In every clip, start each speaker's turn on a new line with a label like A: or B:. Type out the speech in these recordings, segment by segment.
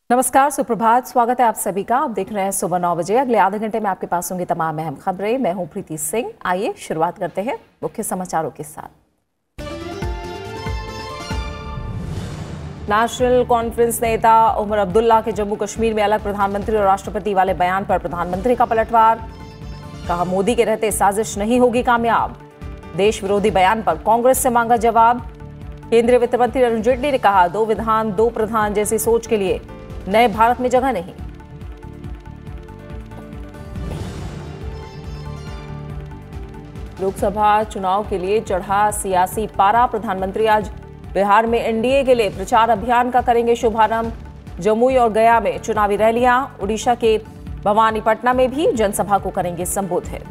A: नमस्कार, सुप्रभात। स्वागत है आप सभी का। आप देख रहे हैं सुबह 9 बजे। अगले आधे घंटे में आपके पास होंगी तमाम अहम खबरें। मैं हूं प्रीति सिंह। आइए शुरुआत करते हैं मुख्य समाचारों के साथ। नेशनल कॉन्फ्रेंस नेता उमर अब्दुल्ला के जम्मू कश्मीर में अलग प्रधानमंत्री और राष्ट्रपति वाले बयान पर प्रधानमंत्री का पलटवार। कहा, मोदी के रहते साजिश नहीं होगी कामयाब। देश विरोधी बयान पर कांग्रेस से मांगा जवाब। केंद्रीय वित्त मंत्री अरुण जेटली ने कहा, दो विधान दो प्रधान जैसी सोच के लिए नए भारत में जगह नहीं। लोकसभा चुनाव के लिए चढ़ा सियासी पारा। प्रधानमंत्री आज बिहार में एनडीए के लिए प्रचार अभियान का करेंगे शुभारंभ। जमुई और गया में चुनावी रैलियां। ओडिशा के भवानीपटना में भी जनसभा को करेंगे संबोधित।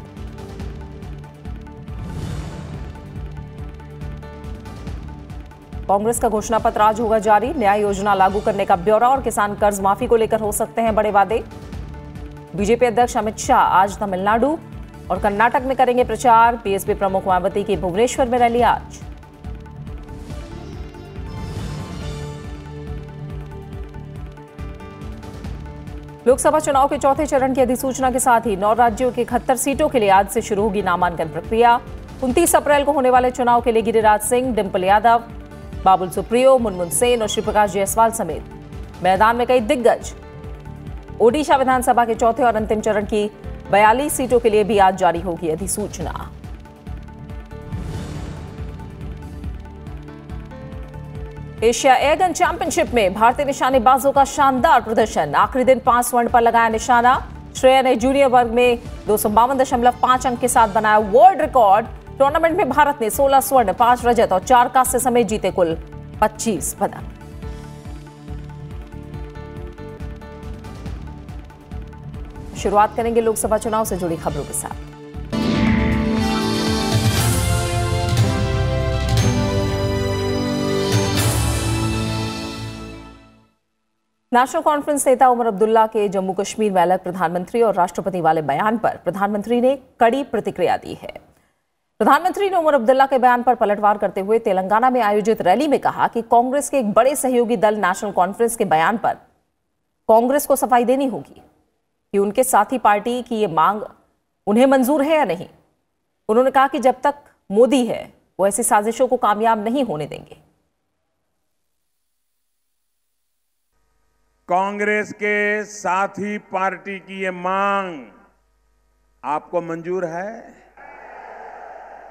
A: कांग्रेस का घोषणा पत्र आज होगा जारी। न्याय योजना लागू करने का ब्यौरा और किसान कर्ज माफी को लेकर हो सकते हैं बड़े वादे। बीजेपी अध्यक्ष अमित शाह आज तमिलनाडु और कर्नाटक में करेंगे प्रचार। बीएसपी प्रमुख मायावती की भुवनेश्वर में रैली आज। लोकसभा चुनाव के चौथे चरण की अधिसूचना के साथ ही 9 राज्यों की 71 सीटों के लिए आज से शुरू होगी नामांकन प्रक्रिया। 29 अप्रैल को होने वाले चुनाव के लिए गिरिराज सिंह, डिंपल यादव, बाबुल सुप्रियो, मुनमुन सेन और श्रीप्रकाश जायसवाल समेत मैदान में कई दिग्गज। ओडिशा विधानसभा के चौथे और अंतिम चरण की 42 सीटों के लिए भी आज जारी होगी अधिसूचना। एशिया एयरगन चैंपियनशिप में भारतीय निशानेबाजों का शानदार प्रदर्शन। आखिरी दिन 5 स्वर्ण पर लगाया निशाना। श्रेया ने जूनियर वर्ग में 252.5 अंक के साथ बनाया वर्ल्ड रिकॉर्ड। टूर्नामेंट में भारत ने 16 स्वर्ण, 5 रजत और 4 कांस्य समेत जीते कुल 25 पदक। शुरुआत करेंगे लोकसभा चुनाव से जुड़ी खबरों के साथ। नेशनल कॉन्फ्रेंस नेता उमर अब्दुल्ला के जम्मू कश्मीर में अलग प्रधानमंत्री और राष्ट्रपति वाले बयान पर प्रधानमंत्री ने कड़ी प्रतिक्रिया दी है। प्रधानमंत्री ने उमर अब्दुल्ला के बयान पर पलटवार करते हुए तेलंगाना में आयोजित रैली में कहा कि कांग्रेस के एक बड़े सहयोगी दल नेशनल कॉन्फ्रेंस के बयान पर कांग्रेस को सफाई देनी होगी कि उनके साथी पार्टी की ये मांग उन्हें मंजूर है या नहीं। उन्होंने कहा कि जब तक मोदी है वो ऐसी साजिशों को कामयाब नहीं होने देंगे।
B: कांग्रेस के साथी पार्टी की ये मांग आपको मंजूर है?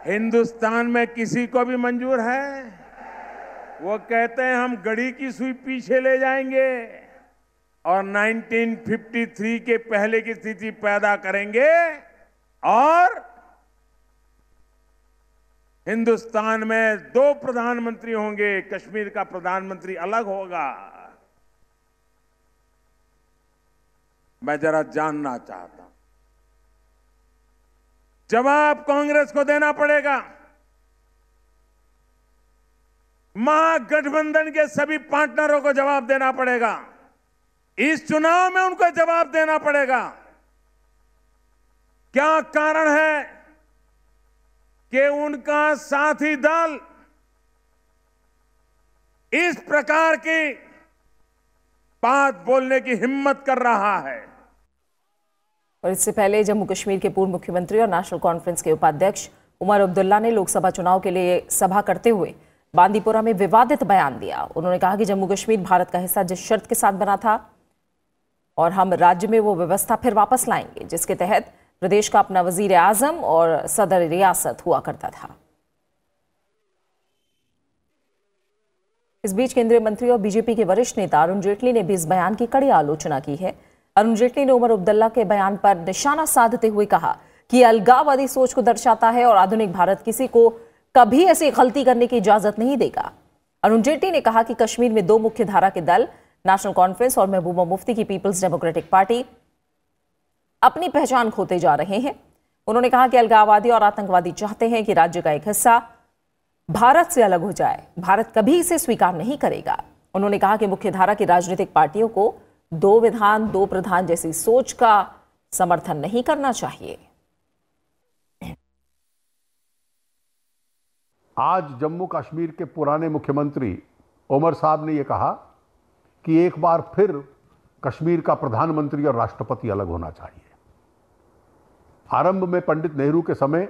B: हिंदुस्तान में किसी को भी मंजूर है? वो कहते हैं हम घड़ी की सुई पीछे ले जाएंगे और 1953 के पहले की स्थिति पैदा करेंगे और हिंदुस्तान में 2 प्रधानमंत्री होंगे, कश्मीर का प्रधानमंत्री अलग होगा। मैं जरा जानना चाहता हूं, जवाब कांग्रेस को देना पड़ेगा। महागठबंधन के सभी पार्टनरों को जवाब देना पड़ेगा। इस चुनाव में उनको जवाब देना पड़ेगा। क्या कारण है कि उनका साथी दल इस प्रकार की बात बोलने की हिम्मत कर रहा है?
A: और इससे पहले जम्मू कश्मीर के पूर्व मुख्यमंत्री और नेशनल कॉन्फ्रेंस के उपाध्यक्ष उमर अब्दुल्ला ने लोकसभा चुनाव के लिए सभा करते हुए बांदीपुरा में विवादित बयान दिया। उन्होंने कहा कि जम्मू कश्मीर भारत का हिस्सा जिस शर्त के साथ बना था और हम राज्य में वो व्यवस्था फिर वापस लाएंगे जिसके तहत प्रदेश का अपना वजीर आजम और सदर रियासत हुआ करता था। इस बीच केंद्रीय मंत्री और बीजेपी के वरिष्ठ नेता अरुण जेटली ने भी इस बयान की कड़ी आलोचना की है। अरुण जेटली ने उमर अब्दुल्ला के बयान पर निशाना साधते हुए कहा कि अलगाववादी सोच को दर्शाता है और आधुनिक भारत किसी को कभी ऐसी गलती करने की इजाजत नहीं देगा। अरुण जेटली ने कहा कि कश्मीर में 2 मुख्य धारा के दल नेशनल कॉन्फ्रेंस और महबूबा मुफ्ती की पीपल्स डेमोक्रेटिक पार्टी अपनी पहचान खोते जा रहे हैं। उन्होंने कहा कि अलगाववादी और आतंकवादी चाहते हैं कि राज्य का एक हिस्सा भारत से अलग हो जाए। भारत कभी इसे स्वीकार नहीं करेगा। उन्होंने कहा कि मुख्यधारा की राजनीतिक पार्टियों को 2 विधान 2 प्रधान जैसी सोच का समर्थन नहीं करना चाहिए।
C: आज जम्मू कश्मीर के पुराने मुख्यमंत्री उमर साहब ने यह कहा कि एक बार फिर कश्मीर का प्रधानमंत्री और राष्ट्रपति अलग होना चाहिए। आरंभ में पंडित नेहरू के समय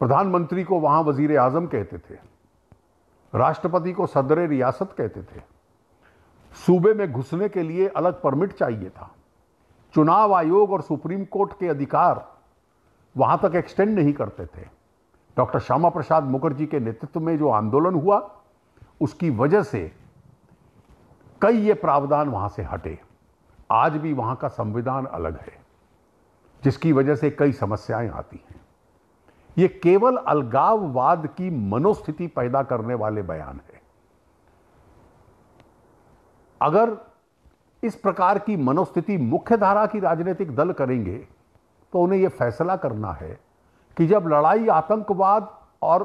C: प्रधानमंत्री को वहां वजीर आजम कहते थे, राष्ट्रपति को सदर रियासत कहते थे। सूबे में घुसने के लिए अलग परमिट चाहिए था। चुनाव आयोग और सुप्रीम कोर्ट के अधिकार वहां तक एक्सटेंड नहीं करते थे। डॉक्टर श्यामा प्रसाद मुखर्जी के नेतृत्व में जो आंदोलन हुआ, उसकी वजह से कई ये प्रावधान वहां से हटे। आज भी वहां का संविधान अलग है, जिसकी वजह से कई समस्याएं आती हैं। ये केवल अलगाववाद की मनोस्थिति पैदा करने वाले बयान है। अगर इस प्रकार की मनोस्थिति मुख्यधारा की राजनीतिक दल करेंगे तो उन्हें यह फैसला करना है कि जब लड़ाई आतंकवाद और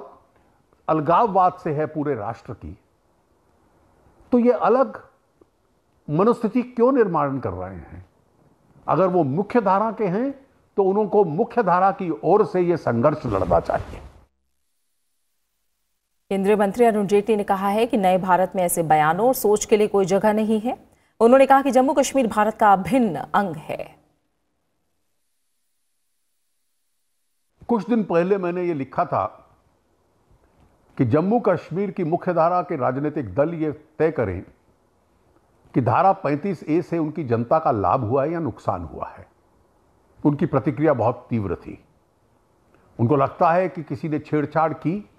C: अलगाववाद से है पूरे राष्ट्र की, तो ये अलग मनोस्थिति क्यों निर्माण कर रहे हैं। अगर वो मुख्य धारा के हैं तो उनको मुख्य धारा की ओर से यह संघर्ष लड़ना चाहिए।
A: केंद्रीय मंत्री अरुण जेटली ने कहा है कि नए भारत में ऐसे बयानों और सोच के लिए कोई जगह नहीं है। उन्होंने कहा कि जम्मू कश्मीर भारत का अभिन्न अंग है।
C: कुछ दिन पहले मैंने ये लिखा था कि जम्मू कश्मीर की मुख्यधारा के राजनीतिक दल ये तय करें कि धारा 35A से उनकी जनता का लाभ हुआ है या नुकसान हुआ है। उनकी प्रतिक्रिया बहुत तीव्र थी। उनको लगता है कि किसी ने छेड़छाड़ की,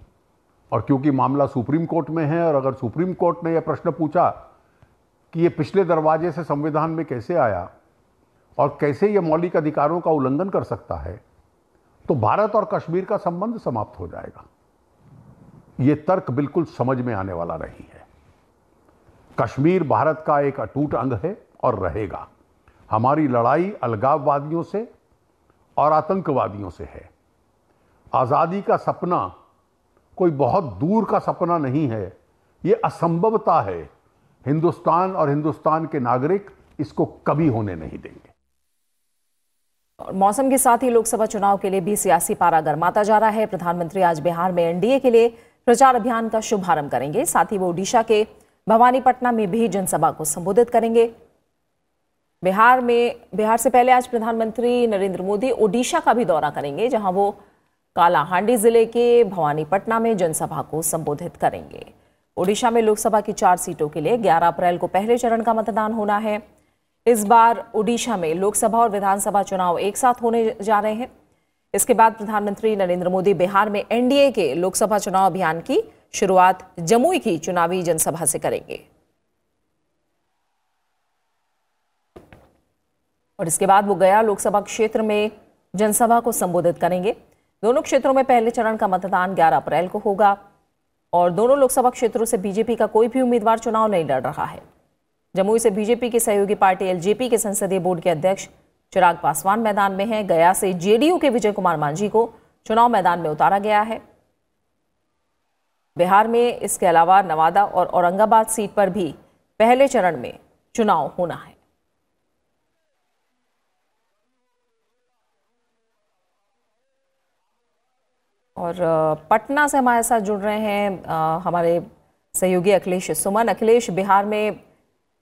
C: और क्योंकि मामला सुप्रीम कोर्ट में है, और अगर सुप्रीम कोर्ट ने यह प्रश्न पूछा कि ये पिछले दरवाजे से संविधान में कैसे आया और कैसे यह मौलिक अधिकारों का उल्लंघन कर सकता है, तो भारत और कश्मीर का संबंध समाप्त हो जाएगा। यह तर्क बिल्कुल समझ में आने वाला नहीं है। कश्मीर भारत का एक अटूट अंग है और रहेगा। हमारी लड़ाई अलगाववादियों से और आतंकवादियों से है। आजादी का सपना कोई बहुत दूर का सपना नहीं है, यह असंभवता है। हिंदुस्तान और हिंदुस्तान के नागरिक इसको कभी होने नहीं देंगे।
A: और मौसम के साथ ही लोकसभा चुनाव के लिए भी सियासी पारा गर्माता जा रहा है। प्रधानमंत्री आज बिहार में एनडीए के लिए प्रचार अभियान का शुभारंभ करेंगे। साथ ही वो ओडिशा के भवानीपटना में भी जनसभा को संबोधित करेंगे। बिहार से पहले आज प्रधानमंत्री नरेंद्र मोदी ओडिशा का भी दौरा करेंगे, जहां वो कालाहांडी जिले के भवानीपटना में जनसभा को संबोधित करेंगे। ओडिशा में लोकसभा की 4 सीटों के लिए 11 अप्रैल को पहले चरण का मतदान होना है। इस बार ओडिशा में लोकसभा और विधानसभा चुनाव एक साथ होने जा रहे हैं। इसके बाद प्रधानमंत्री नरेंद्र मोदी बिहार में एनडीए के लोकसभा चुनाव अभियान की शुरुआत जमुई की चुनावी जनसभा से करेंगे और इसके बाद वो गया लोकसभा क्षेत्र में जनसभा को संबोधित करेंगे। दोनों क्षेत्रों में पहले चरण का मतदान 11 अप्रैल को होगा और दोनों लोकसभा क्षेत्रों से बीजेपी का कोई भी उम्मीदवार चुनाव नहीं लड़ रहा है। जमुई से बीजेपी की सहयोगी पार्टी एलजेपी के संसदीय बोर्ड के अध्यक्ष चिराग पासवान मैदान में हैं। गया से जेडीयू के विजय कुमार मांझी को चुनाव मैदान में उतारा गया है। बिहार में इसके अलावा नवादा और औरंगाबाद सीट पर भी पहले चरण में चुनाव होना है। और पटना से हमारे साथ जुड़ रहे हैं हमारे सहयोगी अखिलेश सुमन। अखिलेश, बिहार में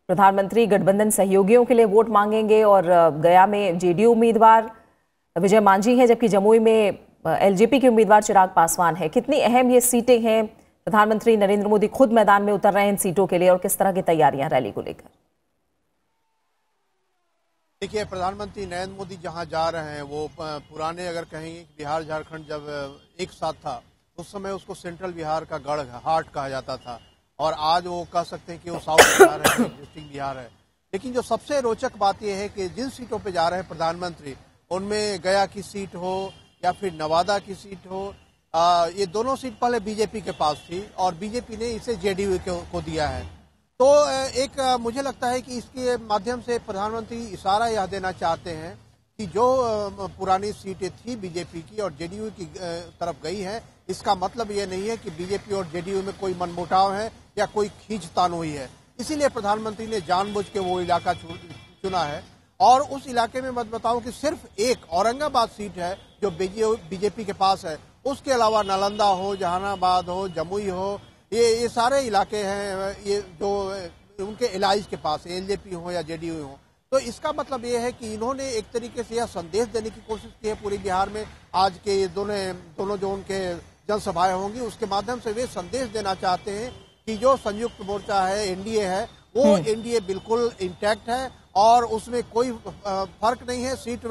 A: प्रधानमंत्री गठबंधन सहयोगियों के लिए वोट मांगेंगे और गया में जेडीयू उम्मीदवार विजय मांझी हैं, जबकि जमुई में एलजेपी के उम्मीदवार चिराग पासवान है। कितनी अहम ये सीटें हैं? प्रधानमंत्री नरेंद्र मोदी खुद मैदान में उतर रहे हैं इन सीटों के लिए और किस तरह की तैयारियां रैली को लेकर?
D: देखिए, प्रधानमंत्री नरेंद्र मोदी जहां जा रहे हैं वो पुराने अगर कहेंगे बिहार झारखंड जब एक साथ था उस समय उसको सेंट्रल बिहार का गढ़ हार्ट कहा जाता था और आज वो कह सकते हैं कि वो साउथ बिहार है, डिस्ट्रिक्ट बिहार है। लेकिन जो सबसे रोचक बात यह है कि जिन सीटों पे जा रहे हैं प्रधानमंत्री, उनमें गया की सीट हो या फिर नवादा की सीट हो, ये दोनों सीट पहले बीजेपी के पास थी और बीजेपी ने इसे जेडीयू को दिया है। तो एक मुझे लगता है कि इसके माध्यम से प्रधानमंत्री इशारा यह देना चाहते हैं कि जो पुरानी सीटें थी बीजेपी की और जेडीयू की तरफ गई है, इसका मतलब ये नहीं है कि बीजेपी और जेडीयू में कोई मनमुटाव है या कोई खींचतान हुई है। इसीलिए प्रधानमंत्री ने जानबूझ के वो इलाका चुना है। और उस इलाके में मत बताऊं कि सिर्फ एक औरंगाबाद सीट है जो बीजेपी के पास है। उसके अलावा नालंदा हो, जहानाबाद हो, जमुई हो, ये सारे इलाके हैं ये जो उनके इलाज के पास, एलजेपी हो या जेडीयू हो। तो इसका मतलब ये है कि इन्होंने एक तरीके से यह संदेश देने की कोशिश की है पूरे बिहार में। आज के ये दोनों जो उनके जनसभाएं होंगी उसके माध्यम से वे संदेश देना चाहते हैं कि जो संयुक्त मोर्चा है, एनडीए है, वो एनडीए बिल्कुल इंटैक्ट है और उसमें कोई फर्क नहीं है सीट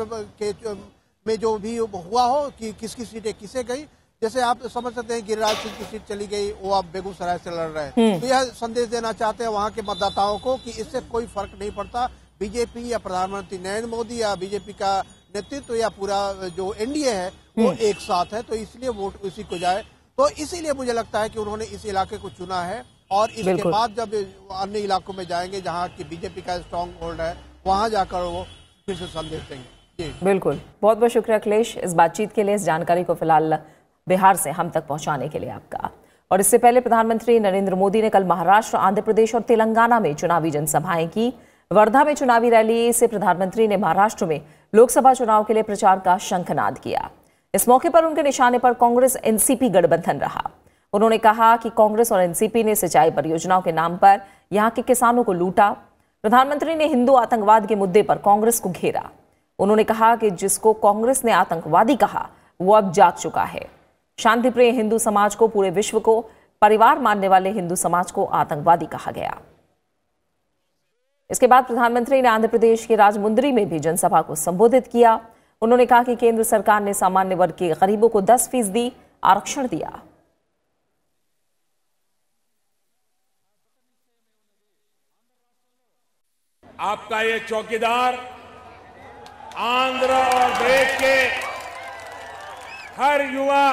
D: में जो भी हुआ हो कि किसकी सीटें किसे गई। जैसे आप समझ सकते हैं गिरिराज सिंह की सीट चली गई, वो अब बेगूसराय से लड़ रहे हैं। तो यह संदेश देना चाहते हैं वहां के मतदाताओं को कि इससे कोई फर्क नहीं पड़ता, बीजेपी या प्रधानमंत्री नरेंद्र मोदी या बीजेपी का नेतृत्व या पूरा जो एनडीए है वो एक साथ है, तो इसलिए वोट उसी को जाए। तो इसीलिए मुझे लगता है कि उन्होंने इस इलाके को चुना है और इसके बाद जब अन्य इलाकों में जाएंगे जहां की बीजेपी का स्ट्रांग होल्ड है, वहां जाकर वो फिर से संदेश देंगे।
A: बिल्कुल, बहुत बहुत शुक्रिया अखिलेश इस बातचीत के लिए, इस जानकारी को फिलहाल बिहार से हम तक पहुंचाने के लिए आपका। और इससे पहले प्रधानमंत्री नरेंद्र मोदी ने कल महाराष्ट्र, आंध्र प्रदेश और तेलंगाना में चुनावी जनसभाएं की। वर्धा में चुनावी रैली से प्रधानमंत्री ने महाराष्ट्र में लोकसभा चुनाव के लिए प्रचार का शंखनाद किया। इस मौके पर उनके निशाने पर कांग्रेस एनसीपी गठबंधन रहा। उन्होंने कहा कि कांग्रेस और एनसीपी ने सिंचाई परियोजनाओं के नाम पर यहां के किसानों को लूटा। प्रधानमंत्री ने हिंदू आतंकवाद के मुद्दे पर कांग्रेस को घेरा। उन्होंने कहा कि जिसको कांग्रेस ने आतंकवादी कहा वो अब जाग चुका है। शांतिप्रिय हिंदू समाज को, पूरे विश्व को परिवार मानने वाले हिंदू समाज को आतंकवादी कहा गया। इसके बाद प्रधानमंत्री ने आंध्र प्रदेश के राजमुंद्री में भी जनसभा को संबोधित किया। उन्होंने कहा कि केंद्र सरकार ने सामान्य वर्ग के गरीबों को 10% आरक्षण दिया।
B: आपका ये चौकीदार आंध्र और प्रदेश के हर युवा,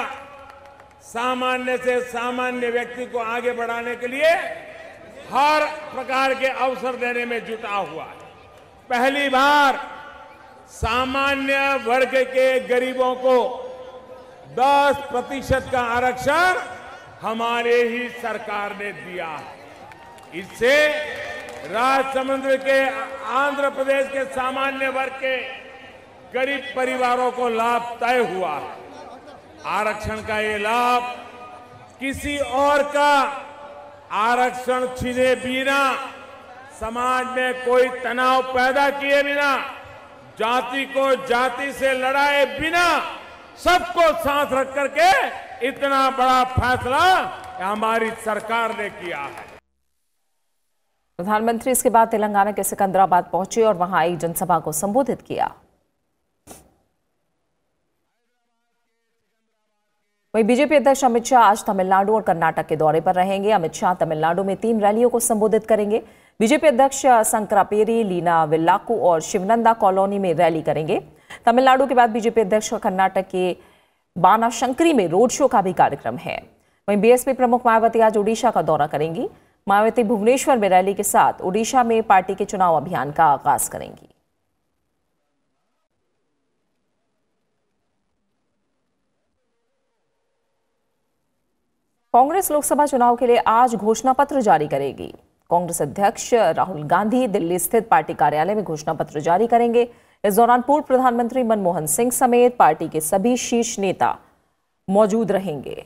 B: सामान्य से सामान्य व्यक्ति को आगे बढ़ाने के लिए हर प्रकार के अवसर देने में जुटा हुआ है। पहली बार सामान्य वर्ग के गरीबों को 10% का आरक्षण हमारे ही सरकार ने दिया है। इससे राजसमंद के आंध्र प्रदेश के सामान्य वर्ग के गरीब परिवारों को लाभ तय हुआ है। आरक्षण का ये लाभ किसी और का आरक्षण छीने बिना, समाज में कोई तनाव पैदा किए बिना, जाति को जाति से लड़ाए बिना, सबको साथ रख करके इतना बड़ा फैसला हमारी सरकार ने किया है।
A: प्रधानमंत्री इसके बाद तेलंगाना के सिकंदराबाद पहुंचे और वहां एक जनसभा को संबोधित किया। वहीं बीजेपी अध्यक्ष अमित शाह आज तमिलनाडु और कर्नाटक के दौरे पर रहेंगे। अमित शाह तमिलनाडु में 3 रैलियों को संबोधित करेंगे। बीजेपी अध्यक्ष संक्रापेरी, लीना विल्लाकू और शिवनंदा कॉलोनी में रैली करेंगे। तमिलनाडु के बाद बीजेपी अध्यक्ष कर्नाटक के बानाशंकरी में रोड शो का भी कार्यक्रम है। वहीं बीएसपी प्रमुख मायावती आज ओडिशा का दौरा करेंगी। मायावती भुवनेश्वर में रैली के साथ ओडिशा में पार्टी के चुनाव अभियान का आगाज करेंगी। कांग्रेस लोकसभा चुनाव के लिए आज घोषणा पत्र जारी करेगी। कांग्रेस अध्यक्ष राहुल गांधी दिल्ली स्थित पार्टी कार्यालय में घोषणा पत्र जारी करेंगे। इस दौरान पूर्व प्रधानमंत्री मनमोहन सिंह समेत पार्टी के सभी शीर्ष नेता मौजूद रहेंगे।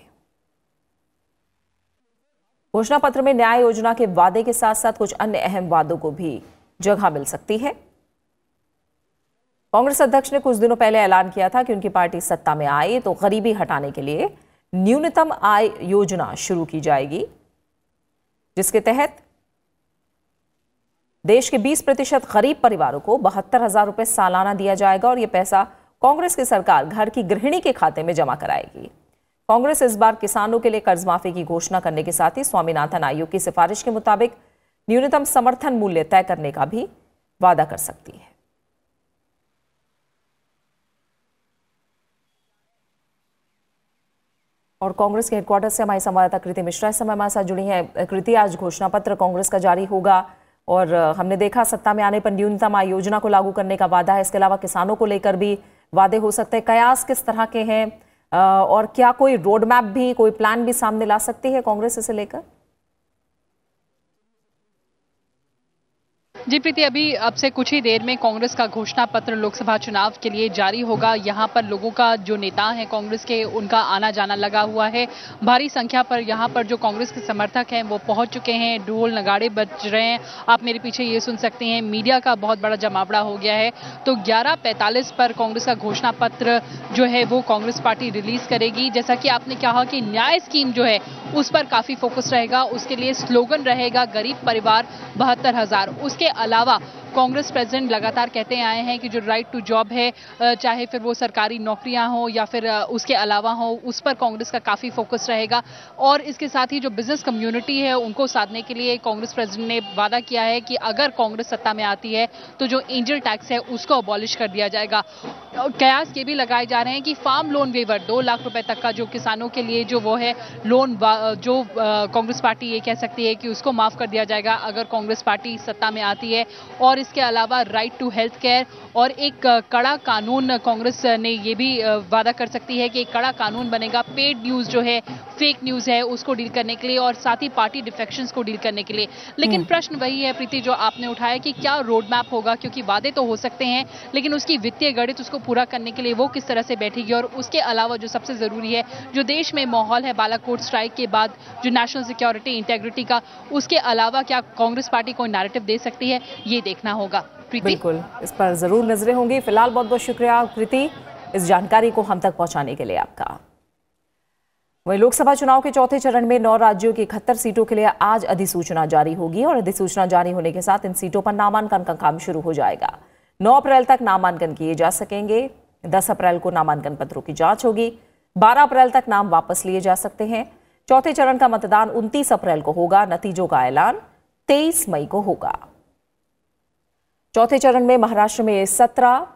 A: घोषणा पत्र में न्याय योजना के वादे के साथ साथ कुछ अन्य अहम वादों को भी जगह मिल सकती है। कांग्रेस अध्यक्ष ने कुछ दिनों पहले ऐलान किया था कि उनकी पार्टी सत्ता में आए तो गरीबी हटाने के लिए न्यूनतम आय योजना शुरू की जाएगी, जिसके तहत देश के 20% गरीब परिवारों को 72,000 रुपए सालाना दिया जाएगा और यह पैसा कांग्रेस की सरकार घर की गृहिणी के खाते में जमा कराएगी। कांग्रेस इस बार किसानों के लिए कर्ज माफी की घोषणा करने के साथ ही स्वामीनाथन आयोग की सिफारिश के मुताबिक न्यूनतम समर्थन मूल्य तय करने का भी वादा कर सकती है। और कांग्रेस के हेडक्वार्टर से हमारी संवाददाता कृति मिश्रा इस समय हमारे साथ जुड़ी हैं। कृति, आज घोषणा पत्र कांग्रेस का जारी होगा और हमने देखा सत्ता में आने पर न्यूनतम आय योजना को लागू करने का वादा है। इसके अलावा किसानों को लेकर भी वादे हो सकते हैं। कयास किस तरह के हैं और क्या कोई रोड मैप भी, कोई प्लान भी सामने ला सकती है कांग्रेस इसे लेकर?
E: जी प्रीति, अभी अब से कुछ ही देर में कांग्रेस का घोषणा पत्र लोकसभा चुनाव के लिए जारी होगा। यहाँ पर लोगों का जो नेता है कांग्रेस के, उनका आना जाना लगा हुआ है। भारी संख्या पर यहाँ पर जो कांग्रेस के समर्थक हैं वो पहुंच चुके हैं। ढोल नगाड़े बज रहे हैं, आप मेरे पीछे ये सुन सकते हैं। मीडिया का बहुत बड़ा जमावड़ा हो गया है। तो 11:45 पर कांग्रेस का घोषणा पत्र जो है वो कांग्रेस पार्टी रिलीज करेगी। जैसा कि आपने कहा कि न्याय स्कीम जो है उस पर काफी फोकस रहेगा। उसके लिए स्लोगन रहेगा गरीब परिवार 72,000। उसके अलावा कांग्रेस प्रेसिडेंट लगातार कहते आए हैं कि जो राइट टू जॉब है, चाहे फिर वो सरकारी नौकरियां हो या फिर उसके अलावा हो, उस पर कांग्रेस का काफी फोकस रहेगा। और इसके साथ ही जो बिजनेस कम्युनिटी है उनको साधने के लिए कांग्रेस प्रेसिडेंट ने वादा किया है कि अगर कांग्रेस सत्ता में आती है तो जो एंजल टैक्स है उसको अबॉलिश कर दिया जाएगा। कयास ये भी लगाए जा रहे हैं कि फार्म लोन वेवर 2 लाख रुपए तक का जो किसानों के लिए जो वो है लोन, जो कांग्रेस पार्टी ये कह सकती है कि उसको माफ कर दिया जाएगा अगर कांग्रेस पार्टी सत्ता में आती है। और इसके अलावा राइट टू हेल्थ केयर और एक कड़ा कानून कांग्रेस ने ये भी वादा कर सकती है कि एक कड़ा कानून बनेगा पेड न्यूज जो है, फेक न्यूज है, उसको डील करने के लिए और साथ ही पार्टी डिफेक्शंस को डील करने के लिए। लेकिन प्रश्न वही है प्रीति जो आपने उठाया कि क्या रोड मैप होगा, क्योंकि वादे तो हो सकते हैं लेकिन उसकी वित्तीय गणित उसको पूरा करने के लिए वो किस तरह से बैठेगी। और उसके अलावा जो सबसे जरूरी है, जो देश में माहौल है बालाकोट स्ट्राइक के बाद जो नेशनल सिक्योरिटी इंटेग्रिटी का, उसके अलावा क्या कांग्रेस पार्टी कोई नैरेटिव दे सकती है, ये देखना होगा।
A: बिल्कुल, इस पर जरूर नजरें होंगी। फिलहाल बहुत बहुत शुक्रिया कृति इस जानकारी को हम तक पहुंचाने के लिए आपका। वहीं लोकसभा चुनाव के चौथे चरण में 9 राज्यों की 71 सीटों के लिए आज अधिसूचना जारी होगी और अधिसूचना जारी होने के साथ इन सीटों पर नामांकन का काम शुरू हो जाएगा। 9 अप्रैल तक नामांकन किए जा सकेंगे। 10 अप्रैल को नामांकन पत्रों की जांच होगी। 12 अप्रैल तक नाम वापस लिए जा सकते हैं। चौथे चरण का मतदान 29 अप्रैल को होगा। नतीजों का ऐलान 23 मई को होगा। चौथे चरण में महाराष्ट्र में 17,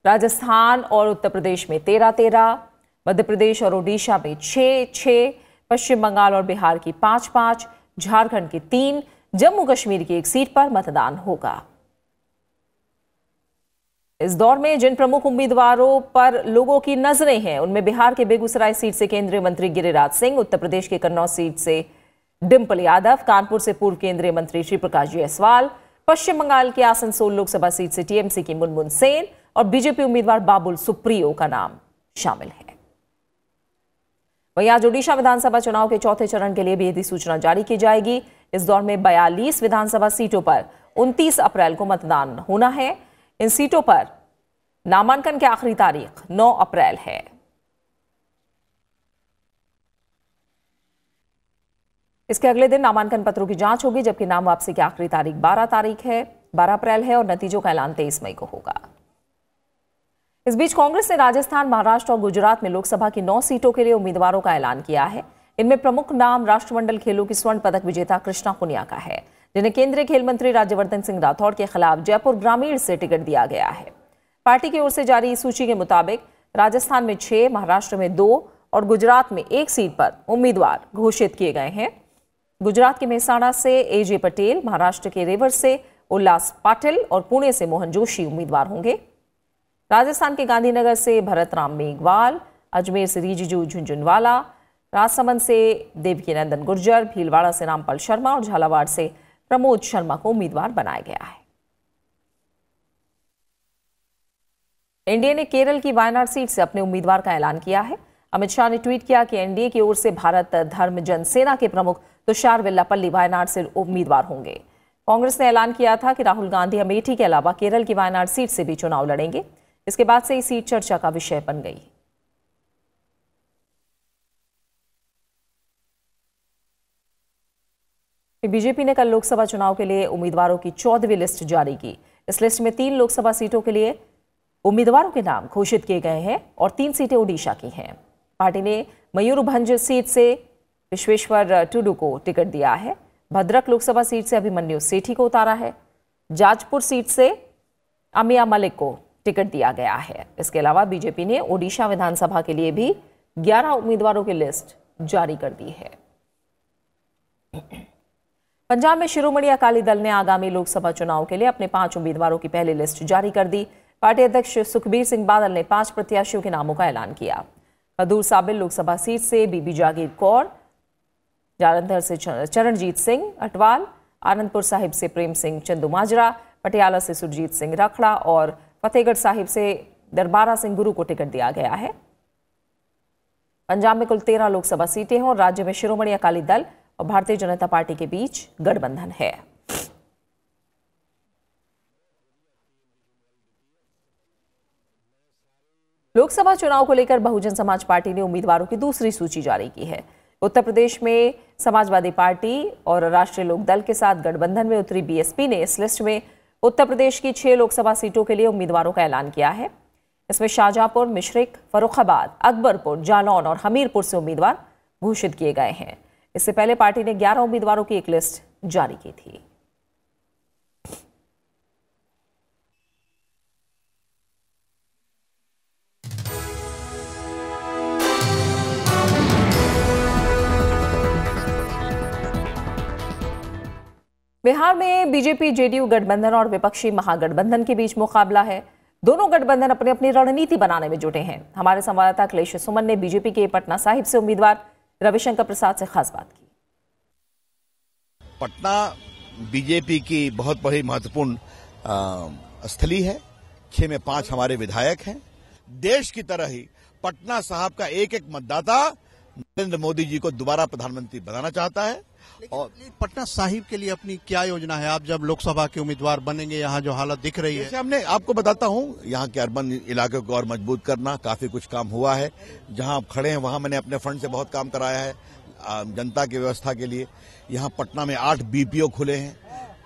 A: राजस्थान और उत्तर प्रदेश में 13-13, मध्य प्रदेश और ओडिशा में 6-6, पश्चिम बंगाल और बिहार की 5-5, झारखंड की 3, जम्मू कश्मीर की 1 सीट पर मतदान होगा। इस दौर में जिन प्रमुख उम्मीदवारों पर लोगों की नजरें हैं उनमें बिहार के बेगूसराय सीट से केंद्रीय मंत्री गिरिराज सिंह, उत्तर प्रदेश के कन्नौज सीट से डिंपल यादव, कानपुर से पूर्व केंद्रीय मंत्री श्री प्रकाश जायसवाल, पश्चिम बंगाल के आसनसोल लोकसभा सीट से टीएमसी की मुनमुन सेन और बीजेपी उम्मीदवार बाबुल सुप्रियो का नाम शामिल है। वहीं आज ओडिशा विधानसभा चुनाव के चौथे चरण के लिए भी अधिसूचना जारी की जाएगी। इस दौर में 42 विधानसभा सीटों पर 29 अप्रैल को मतदान होना है। इन सीटों पर नामांकन की आखिरी तारीख 9 अप्रैल है। इसके अगले दिन नामांकन पत्रों की जांच होगी, जबकि नाम वापसी की आखिरी तारीख 12 अप्रैल है और नतीजों का ऐलान 23 मई को होगा। इस बीच कांग्रेस ने राजस्थान, महाराष्ट्र और गुजरात में लोकसभा की 9 सीटों के लिए उम्मीदवारों का ऐलान किया है। इनमें प्रमुख नाम राष्ट्रमंडल खेलों की स्वर्ण पदक विजेता कृष्णा पुनिया का है, जिन्हें केंद्रीय खेल मंत्री राज्यवर्धन सिंह राठौड़ के खिलाफ जयपुर ग्रामीण से टिकट दिया गया है। पार्टी की ओर से जारी सूची के मुताबिक राजस्थान में 6, महाराष्ट्र में 2 और गुजरात में 1 सीट पर उम्मीदवार घोषित किए गए हैं। गुजरात के मेहसाणा से एजे पटेल, महाराष्ट्र के रेवर से उल्लास पाटिल और पुणे से मोहन जोशी उम्मीदवार होंगे। राजस्थान के गांधीनगर से भरत राम मेघवाल, अजमेर से रिजिजू झुंझुनवाला, राजसमंद से देवकीनंदन गुर्जर, भीलवाड़ा से रामपाल शर्मा और झालावाड़ से प्रमोद शर्मा को उम्मीदवार बनाया गया है। एनडीए ने केरल की वायनाड सीट से अपने उम्मीदवार का ऐलान किया है। अमित शाह ने ट्वीट किया कि एनडीए की ओर से भारत धर्म जनसेना के प्रमुख तुषार वेल्लापल्ली वायनाड से उम्मीदवार होंगे। कांग्रेस ने ऐलान किया था कि राहुल गांधी अमेठी के अलावा केरल की वायनाड सीट से भी चुनाव लड़ेंगे। इसके बाद से ये सीट चर्चा का विषय बन गई। बीजेपी ने कल लोकसभा चुनाव के लिए उम्मीदवारों की 14वीं लिस्ट जारी की। इस लिस्ट में 3 लोकसभा सीटों के लिए उम्मीदवारों के नाम घोषित किए गए हैं और 3 सीटें ओडिशा की हैं। पार्टी ने मयूरभंज सीट से विश्वेश्वर टुडू को टिकट दिया है। भद्रक लोकसभा सीट से अभिमन्यु सेठी को उतारा है। जाजपुर सीट से अमिया मलिक को टिकट दिया गया है। इसके अलावा बीजेपी ने ओडिशा विधानसभा के लिए भी 11 उम्मीदवारों की लिस्ट जारी कर दी है। पंजाब में शिरोमणि अकाली दल ने आगामी लोकसभा चुनाव के लिए अपने 5 उम्मीदवारों की पहली लिस्ट जारी कर दी। पार्टी अध्यक्ष सुखबीर सिंह बादल ने 5 प्रत्याशियों के नामों का ऐलान किया। खदूर साबिल लोकसभा सीट से बीबी जागीर कौर, जालंधर से चरणजीत सिंह अटवाल, आनंदपुर साहिब से प्रेम सिंह चंदूमाजरा, पटियाला से सुरजीत सिंह रखड़ा और फतेहगढ़ साहिब से दरबारा सिंह गुरु को टिकट दिया गया है। पंजाब में कुल 13 लोकसभा सीटें हैं और राज्य में शिरोमणि अकाली दल और भारतीय जनता पार्टी के बीच गठबंधन है। लोकसभा चुनाव को लेकर बहुजन समाज पार्टी ने उम्मीदवारों की दूसरी सूची जारी की है। उत्तर प्रदेश में समाजवादी पार्टी और राष्ट्रीय लोकदल के साथ गठबंधन में उतरी बीएसपी ने इस लिस्ट में उत्तर प्रदेश की 6 लोकसभा सीटों के लिए उम्मीदवारों का ऐलान किया है। इसमें शाहजहांपुर, मिश्रिख, फर्रुखाबाद, अकबरपुर, जालौन और हमीरपुर से उम्मीदवार घोषित किए गए हैं। इससे पहले पार्टी ने 11 उम्मीदवारों की एक लिस्ट जारी की थी। बिहार में बीजेपी जेडीयू गठबंधन और विपक्षी महागठबंधन के बीच मुकाबला है। दोनों गठबंधन अपनी अपनी रणनीति बनाने में जुटे हैं। हमारे संवाददाता अखिलेश सुमन ने बीजेपी के पटना साहिब से उम्मीदवार रविशंकर प्रसाद से खास बात की।
F: पटना बीजेपी की बहुत बड़ी महत्वपूर्ण स्थली है। 6 में 5 हमारे विधायक हैं। देश की तरह ही पटना साहब का एक एक मतदाता नरेंद्र मोदी जी को दोबारा प्रधानमंत्री बनाना चाहता है।
D: और पटना साहिब के लिए अपनी क्या योजना है? आप जब लोकसभा के उम्मीदवार बनेंगे, यहाँ जो हालत दिख रही है,
F: हमने आपको बताता हूँ, यहाँ के अर्बन इलाके को और मजबूत करना, काफी कुछ काम हुआ है। जहाँ आप खड़े हैं वहाँ मैंने अपने फंड से बहुत काम कराया है जनता की व्यवस्था के लिए। यहाँ पटना में 8 बीपीओ खुले हैं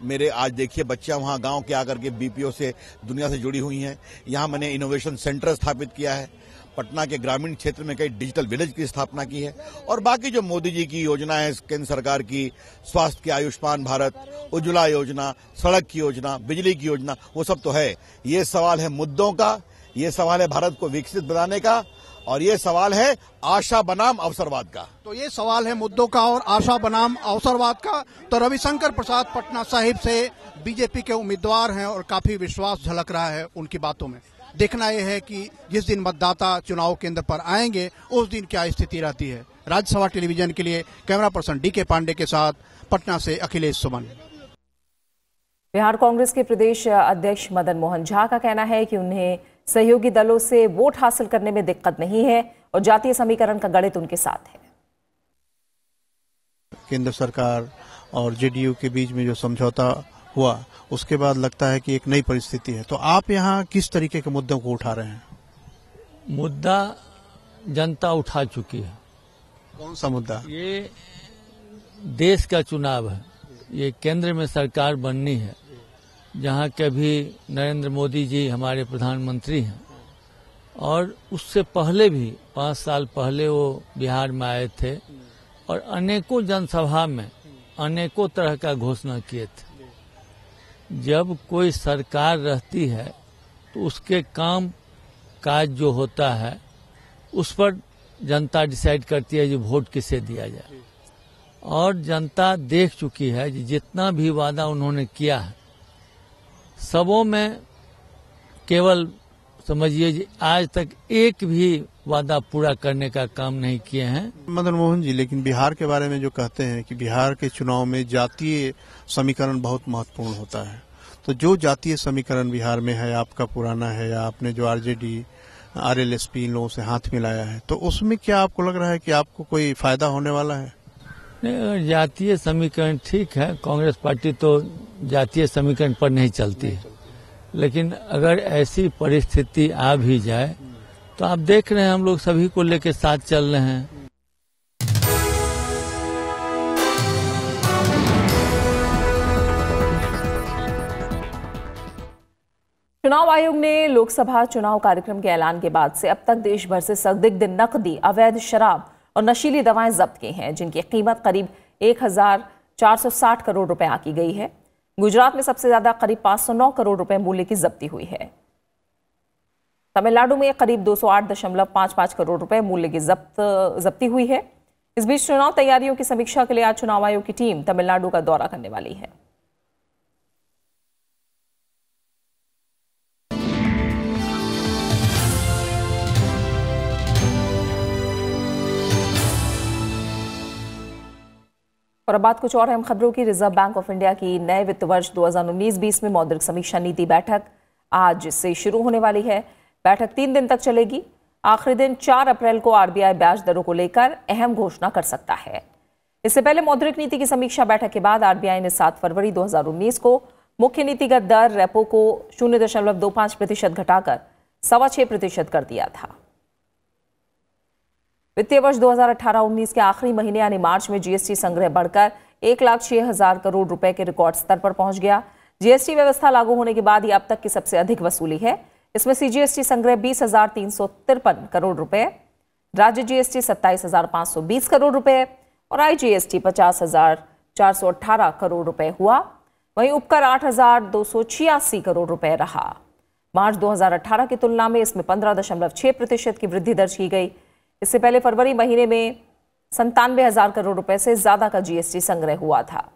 F: मेरे। आज देखिए बच्चियां वहाँ गांव के आकर के बीपीओ से दुनिया से जुड़ी हुई हैं। यहाँ मैंने इनोवेशन सेंटर स्थापित किया है। पटना के ग्रामीण क्षेत्र में कई डिजिटल विलेज की स्थापना की है। और बाकी जो मोदी जी की योजना है केंद्र सरकार की, स्वास्थ्य की आयुष्मान भारत, उज्ज्वला योजना, सड़क की योजना, बिजली की योजना, वो सब तो है। ये सवाल है मुद्दों का, ये सवाल है भारत को विकसित बनाने का, और ये सवाल है आशा बनाम अवसरवाद का।
D: तो ये सवाल है मुद्दों का और आशा बनाम अवसरवाद का। तो रविशंकर प्रसाद पटना साहिब से बीजेपी के उम्मीदवार हैं और काफी विश्वास झलक रहा है उनकी बातों में। देखना यह है कि जिस दिन मतदाता चुनाव केंद्र पर आएंगे उस दिन क्या स्थिति रहती है। राज्यसभा टेलीविजन के लिए कैमरा पर्सन डीके पांडे के साथ पटना से अखिलेश सुमन।
A: बिहार कांग्रेस के प्रदेश अध्यक्ष मदन मोहन झा का कहना है कि उन्हें सहयोगी दलों से वोट हासिल करने में दिक्कत नहीं है और जातीय समीकरण का गणित उनके साथ है।
D: केंद्र सरकार और जेडीयू के बीच में जो समझौता हुआ उसके बाद लगता है कि एक नई परिस्थिति है। तो आप यहाँ किस तरीके के मुद्दों को उठा रहे हैं?
G: मुद्दा जनता उठा चुकी है।
D: कौन सा मुद्दा?
G: ये देश का चुनाव है। ये केंद्र में सरकार बननी है जहाँ कभी नरेंद्र मोदी जी हमारे प्रधानमंत्री हैं, और उससे पहले भी 5 साल पहले वो बिहार में आए थे और अनेकों जनसभा में अनेकों तरह का घोषणा किए थे। जब कोई सरकार रहती है तो उसके काम काज जो होता है उस पर जनता डिसाइड करती है कि वोट किसे दिया जाए। और जनता देख चुकी है कि जितना भी वादा उन्होंने किया है सबों में केवल समझिए कि आज तक एक भी वादा पूरा करने का काम नहीं किए हैं।
D: मदन मोहन जी, लेकिन बिहार के बारे में जो कहते हैं कि बिहार के चुनाव में जातीय समीकरण बहुत महत्वपूर्ण होता है, तो जो जातीय समीकरण बिहार में है, आपका पुराना है या आपने जो आरजेडी आरएलएसपी इन लोगों से हाथ मिलाया है, तो उसमें क्या आपको लग रहा है कि आपको कोई फायदा होने वाला है?
G: नहीं, जातीय समीकरण ठीक है, कांग्रेस पार्टी तो जातीय समीकरण पर नहीं चलती है, लेकिन अगर ऐसी परिस्थिति आ भी जाए तो आप देख रहे हैं हम लोग सभी को लेकर साथ चल रहे हैं।
A: चुनाव आयोग ने लोकसभा चुनाव कार्यक्रम के ऐलान के बाद से अब तक देश भर से संदिग्ध नकदी, अवैध शराब और नशीली दवाएं जब्त की हैं, जिनकी कीमत करीब 1460 करोड़ रुपए आंकी गई है। गुजरात में सबसे ज्यादा करीब 509 करोड़ रुपए मूल्य की जब्ती हुई है। तमिलनाडु में करीब 208.55 करोड़ रुपए मूल्य की जब्ती हुई है। इस बीच चुनाव तैयारियों की समीक्षा के लिए आज चुनाव आयोग की टीम तमिलनाडु का दौरा करने वाली है। और अब बात कुछ और अहम खबरों की। रिजर्व बैंक ऑफ इंडिया की नए वित्त वर्ष 2019-20 में मौद्रिक समीक्षा नीति बैठक आज से शुरू होने वाली है। बैठक 3 दिन तक चलेगी। आखिरी दिन 4 अप्रैल को आरबीआई ब्याज दरों को लेकर अहम घोषणा कर सकता है। इससे पहले मौद्रिक नीति की समीक्षा बैठक के बाद आरबीआई ने 7 फरवरी 2019 को मुख्य नीतिगत दर रेपो को 0.25% घटाकर 6.25% कर दिया था। वित्तीय वर्ष 2018-19 के आखिरी महीने यानी मार्च में जीएसटी संग्रह बढ़कर 1,06,000 करोड़ रुपए के रिकॉर्ड स्तर पर पहुंच गया। जीएसटी व्यवस्था लागू होने के बाद ये अब तक की सबसे अधिक वसूली है। इसमें सीजीएसटी संग्रह 20,353 करोड़ रुपए, राज्य जीएसटी 27,520 करोड़ रुपए और आईजीएसटी 50,418 करोड़ रुपए हुआ। वहीं उपकर 8,286 करोड़ रुपए रहा। मार्च 2018 की तुलना में इसमें 15.6% की वृद्धि दर्ज की गई। इससे पहले फरवरी महीने में 97,000 करोड़ रुपए से ज्यादा का जीएसटी संग्रह हुआ था।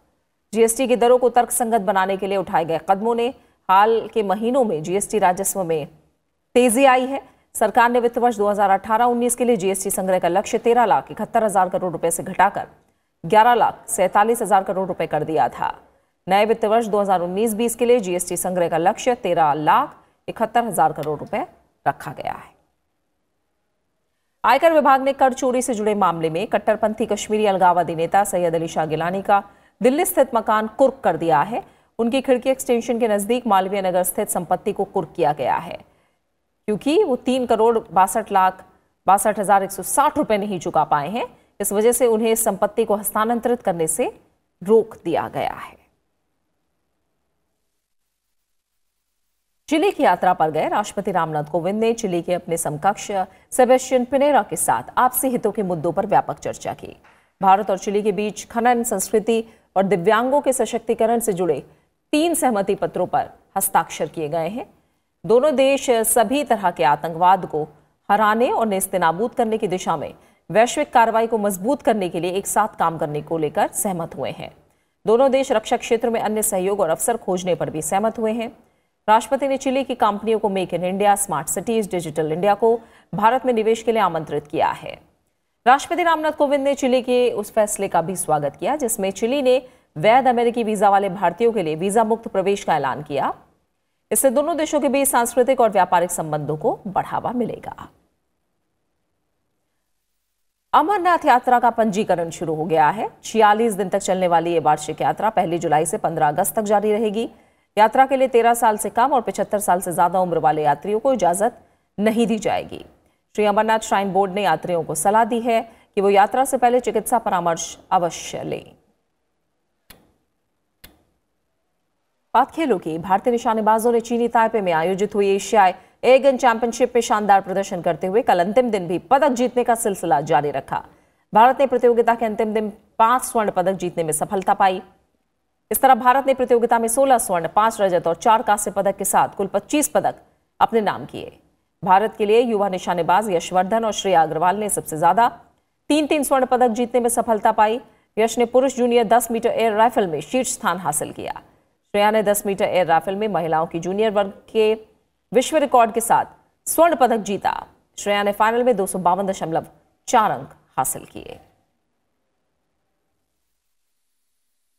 A: जीएसटी की दरों को तर्कसंगत बनाने के लिए उठाए गए कदमों ने हाल के महीनों में जीएसटी राजस्व में तेजी आई है। सरकार ने वित्त वर्ष 2018-19 के लिए जीएसटी संग्रह का लक्ष्य 13,71,000 करोड़ रुपए से घटाकर 11,47,000 करोड़ रुपए कर दिया था। नए वित्त वर्ष 2019-20 के लिए जीएसटी संग्रह का लक्ष्य 13,71,000 करोड़ रुपए रखा गया है। आयकर विभाग ने कर चोरी से जुड़े मामले में कट्टरपंथी कश्मीरी अलगाववादी नेता सैयद अली शाह गिलानी का दिल्ली स्थित मकान कुर्क कर दिया है। उनकी खिड़की एक्सटेंशन के नजदीक मालवीय नगर स्थित संपत्ति को कुर्क किया गया है क्योंकि वो 3,62,62,160 रुपए नहीं चुका पाए हैं। इस वजह से उन्हें इस संपत्ति को हस्तांतरित करने से रोक दिया गया है। चिली की यात्रा पर गए राष्ट्रपति रामनाथ कोविंद ने चिली के अपने समकक्ष सेबेस्टियन पिनेरा के साथ आपसी हितों के मुद्दों पर व्यापक चर्चा की। भारत और चिली के बीच खनन, संस्कृति और दिव्यांगों के सशक्तिकरण से जुड़े 3 सहमति पत्रों पर हस्ताक्षर किए गए हैं। दोनों देश सभी तरह के आतंकवाद को हराने और नेस्तनाबूद करने की दिशा में वैश्विक कार्रवाई को मजबूत करने के लिए एक साथ काम करने को लेकर सहमत हुए हैं। दोनों देश रक्षा क्षेत्र में अन्य सहयोग और अवसर खोजने पर भी सहमत हुए हैं। राष्ट्रपति ने चिली की कंपनियों को make in India, smart cities, digital India को भारत में निवेश के लिए आमंत्रित किया है। राष्ट्रपति रामनाथ कोविंद ने चिली के उस फैसले का भी स्वागत किया जिसमें चिली ने वैध अमेरिकी वीजा वाले भारतीयों के लिए वीजा मुक्त प्रवेश का ऐलान किया। इससे दोनों देशों के बीच सांस्कृतिक और व्यापारिक संबंधों को बढ़ावा मिलेगा। अमरनाथ यात्रा का पंजीकरण शुरू हो गया है। 46 दिन तक चलने वाली ये वार्षिक यात्रा 1 जुलाई से 15 अगस्त तक जारी रहेगी। यात्रा के लिए 13 साल से कम और 75 साल से ज्यादा उम्र वाले यात्रियों को इजाजत नहीं दी जाएगी। श्री अमरनाथ श्राइन बोर्ड ने यात्रियों को सलाह दी है कि वो यात्रा से पहले चिकित्सा परामर्श अवश्य लें। बात खेलों की। भारतीय निशानेबाजों ने चीनी ताइपे में आयोजित हुई एशियाई एयरगन चैंपियनशिप में शानदार प्रदर्शन करते हुए कल अंतिम दिन भी पदक जीतने का सिलसिला जारी रखा। भारत ने प्रतियोगिता के अंतिम दिन 5 स्वर्ण पदक जीतने में सफलता पाई। इस तरह भारत ने प्रतियोगिता में 16 स्वर्ण, 5 रजत और 4 कांस्य पदक के साथ कुल 25 पदक अपने नाम किए। भारत के लिए युवा निशानेबाज यशवर्धन और श्रेया अग्रवाल ने सबसे ज्यादा 3-3 स्वर्ण पदक जीतने में सफलता पाई। यश ने पुरुष जूनियर 10 मीटर एयर राइफल में शीर्ष स्थान हासिल किया। श्रेया ने 10 मीटर एयर राइफल में महिलाओं की जूनियर वर्ग के विश्व रिकॉर्ड के साथ स्वर्ण पदक जीता। श्रेया ने फाइनल में 252.4 अंक हासिल किए।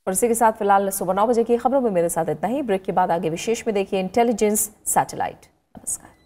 A: और इसी के साथ फिलहाल सुबह 9 बजे की खबरों में मेरे साथ इतना ही। ब्रेक के बाद आगे विशेष में देखिए इंटेलिजेंस सैटेलाइट। नमस्कार।